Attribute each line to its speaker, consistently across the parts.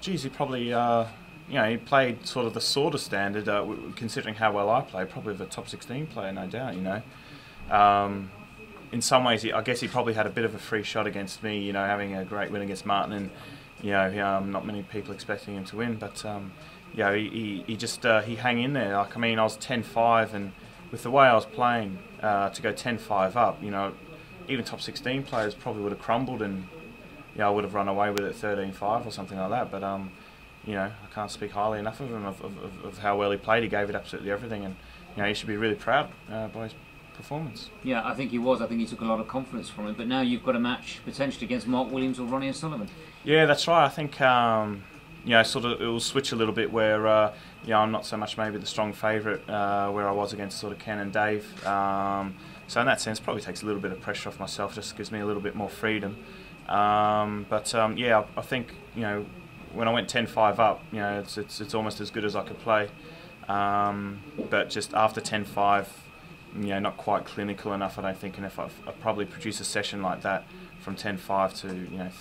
Speaker 1: Geez, he probably, he played sort of the sort of standard, considering how well I played, probably the top 16 player, no doubt, In some ways, I guess he probably had a bit of a free shot against me, having a great win against Martin, and, not many people expecting him to win, but, he hung in there. Like, I was 10-5, and with the way I was playing, to go 10-5 up, even top 16 players probably would have crumbled, and I would have run away with it 13-5 or something like that. But I can't speak highly enough of him of how well he played. He gave it absolutely everything, and he should be really proud by his performance.
Speaker 2: Yeah, I think he was. I think he took a lot of confidence from it. But now you've got a match potentially against Mark Williams or Ronnie O'Sullivan.
Speaker 1: Yeah, that's right. I think sort of it will switch a little bit where I'm not so much maybe the strong favourite where I was against sort of Ken and Dave. So in that sense, probably takes a little bit of pressure off myself. Just gives me a little bit more freedom. I think when I went 10-5 up, it's almost as good as I could play. But just after 10-5, not quite clinical enough, I don't think. And if I probably produce a session like that from 10-5 to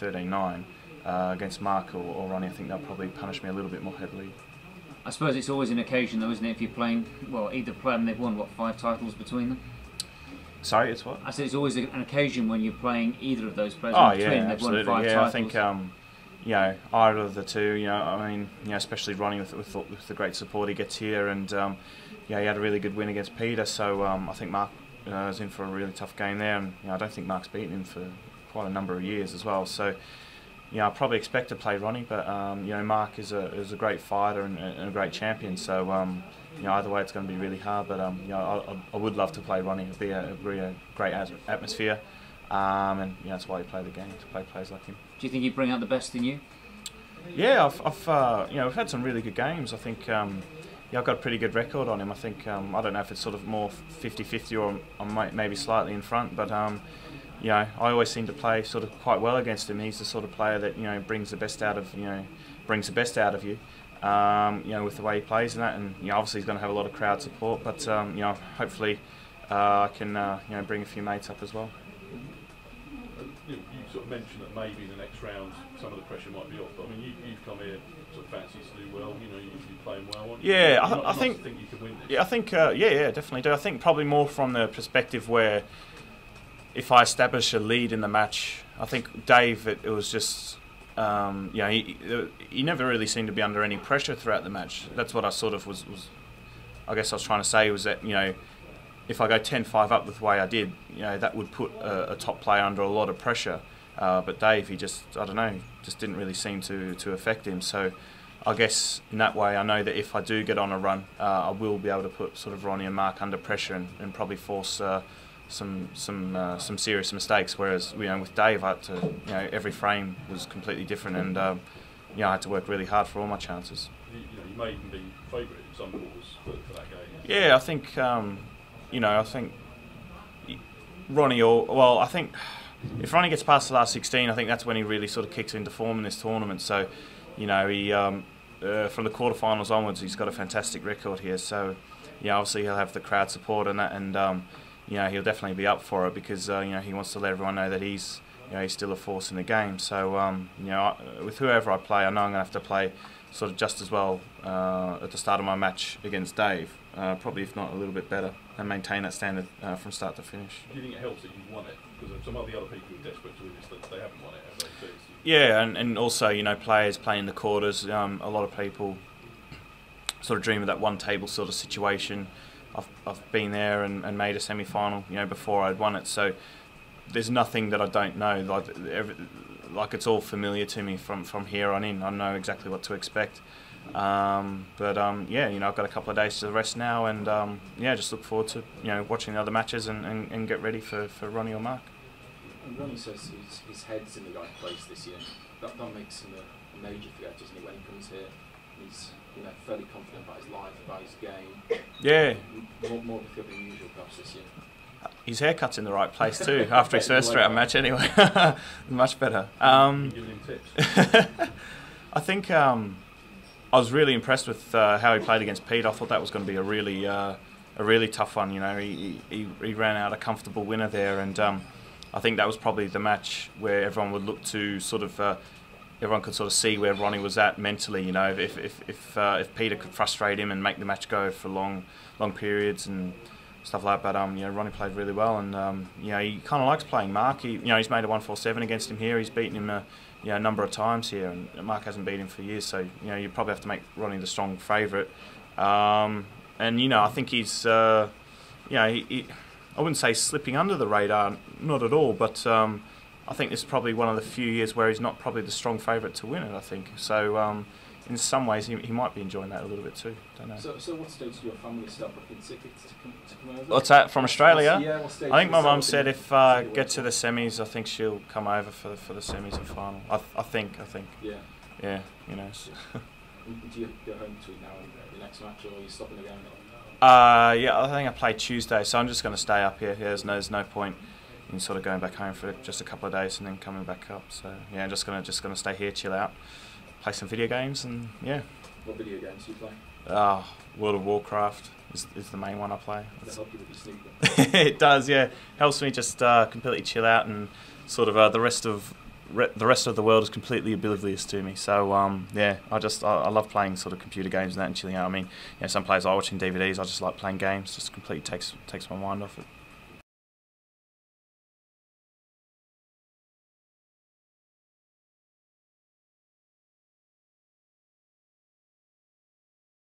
Speaker 1: 13-9 against Mark or Ronnie, I think they'll probably punish me a little bit more heavily.
Speaker 2: I suppose it's always an occasion, though, isn't it? If you're playing, either player and they've won 5 titles between them.
Speaker 1: Sorry, it's what?
Speaker 2: I said it's always an occasion when you're playing either of those players.
Speaker 1: Oh,
Speaker 2: between,
Speaker 1: absolutely.
Speaker 2: They've won 5
Speaker 1: yeah,
Speaker 2: titles.
Speaker 1: I think either of the two. Especially Ronnie with the great support he gets here, and he had a really good win against Peter. So I think Mark is in for a really tough game there, and I don't think Mark's beaten him for quite a number of years as well. So I probably expect to play Ronnie, but Mark is a great fighter and a great champion. So either way, it's going to be really hard. But I would love to play Ronnie. It'd be a great atmosphere, and that's why you play the game, to play players like him.
Speaker 2: Do you think he'd bring out the best in you?
Speaker 1: Yeah, we've had some really good games. I think I've got a pretty good record on him. I think I don't know if it's sort of more 50-50 or I'm maybe slightly in front, but I always seem to play sort of quite well against him. He's the sort of player that brings the best out of you. With the way he plays and that, and obviously he's going to have a lot of crowd support. But hopefully I can bring a few mates up as well.
Speaker 3: You sort of mentioned that maybe the next round some of the pressure might be off. But you've come here sort of fancy to do well. You're playing well. Aren't you?
Speaker 1: Yeah,
Speaker 3: I think you can win this.
Speaker 1: Yeah, I think definitely do. I think probably more from the perspective where if I establish a lead in the match, I think Dave, it was just. He never really seemed to be under any pressure throughout the match. That's what I sort of was I guess I was trying to say was that if I go 10-5 up the way I did, that would put a top player under a lot of pressure. But Dave, he just didn't really seem to affect him. So I guess in that way, I know that if I do get on a run, I will be able to put sort of Ronnie and Mark under pressure and probably force some serious mistakes. Whereas with Dave, I had to every frame was completely different, and I had to work really hard for all my chances.
Speaker 3: You may even be favourite in some quarters for that game.
Speaker 1: Yeah, I think I think Ronnie I think if Ronnie gets past the last 16, I think that's when he really sort of kicks into form in this tournament. So he from the quarterfinals onwards, he's got a fantastic record here. So obviously he'll have the crowd support and that, and he'll definitely be up for it because he wants to let everyone know that he's still a force in the game. So with whoever I play, I know I'm going to have to play sort of just as well at the start of my match against Dave, probably if not a little bit better, and maintain that standard from start to finish.
Speaker 3: Do you think it helps that you've won it? Because some of the other people are desperate to win this, that they haven't won it, have they?
Speaker 1: Yeah, and also players playing the quarters. A lot of people sort of dream of that one table sort of situation. I've been there and made a semi-final, before I'd won it. So there's nothing that I don't know. Like it's all familiar to me from here on in. I know exactly what to expect. I've got a couple of days to rest now, and just look forward to watching the other matches and get ready for Ronnie or Mark.
Speaker 4: And Ronnie says his head's in the right place this year. That makes him a major threat, doesn't it? When he comes here, he's fairly confident about his life, about his game.
Speaker 1: Yeah.
Speaker 4: More of a threat than usual, perhaps this year.
Speaker 1: His haircut's in the right place too. After his first round match, anyway, much better.
Speaker 3: Giving him tips.
Speaker 1: I think I was really impressed with how he played against Pete. I thought that was going to be a really tough one. He ran out a comfortable winner there, and I think that was probably the match where everyone would look to sort of everyone could sort of see where Ronnie was at mentally. You know, if Peter could frustrate him and make the match go for long periods and stuff like that. But you know, Ronnie played really well, and you know, he kind of likes playing Mark. He, you know, he's made a 147 against him here. He's beaten him you know, a number of times here, and Mark hasn't beaten him for years. So you know, you probably have to make Ronnie the strong favourite. And you know, I think he's you know, I wouldn't say slipping under the radar, not at all, but I think this is probably one of the few years where he's not probably the strong favourite to win it, I think. So in some ways he might be enjoying that a little bit too, don't know.
Speaker 4: So what stage do your family start booking tickets to come over?
Speaker 1: What's that, from Australia?
Speaker 4: Yeah, what stage
Speaker 1: I think my mum said
Speaker 4: if
Speaker 1: if I get to the semis, I think she'll come over for the semis and final. I think.
Speaker 4: Yeah.
Speaker 1: Yeah, you know.
Speaker 4: Do you go home between now and the next match, or are you stopping again?
Speaker 1: Yeah, I think I play Tuesday, so I'm just going to stay up here. There's no point in sort of going back home for just a couple of days and then coming back up. So yeah, I'm just gonna stay here, chill out, play some video games, and yeah.
Speaker 4: What video games do you play?
Speaker 1: World of Warcraft is the main one I play.
Speaker 4: Does that help you with your snooker?
Speaker 1: It does, yeah. Helps me just completely chill out, and sort of the rest of the world is completely oblivious to me. So yeah, I love playing sort of computer games and that and chilling out. I mean, you know, some players are watching DVDs. I just like playing games. Just completely takes my mind off it.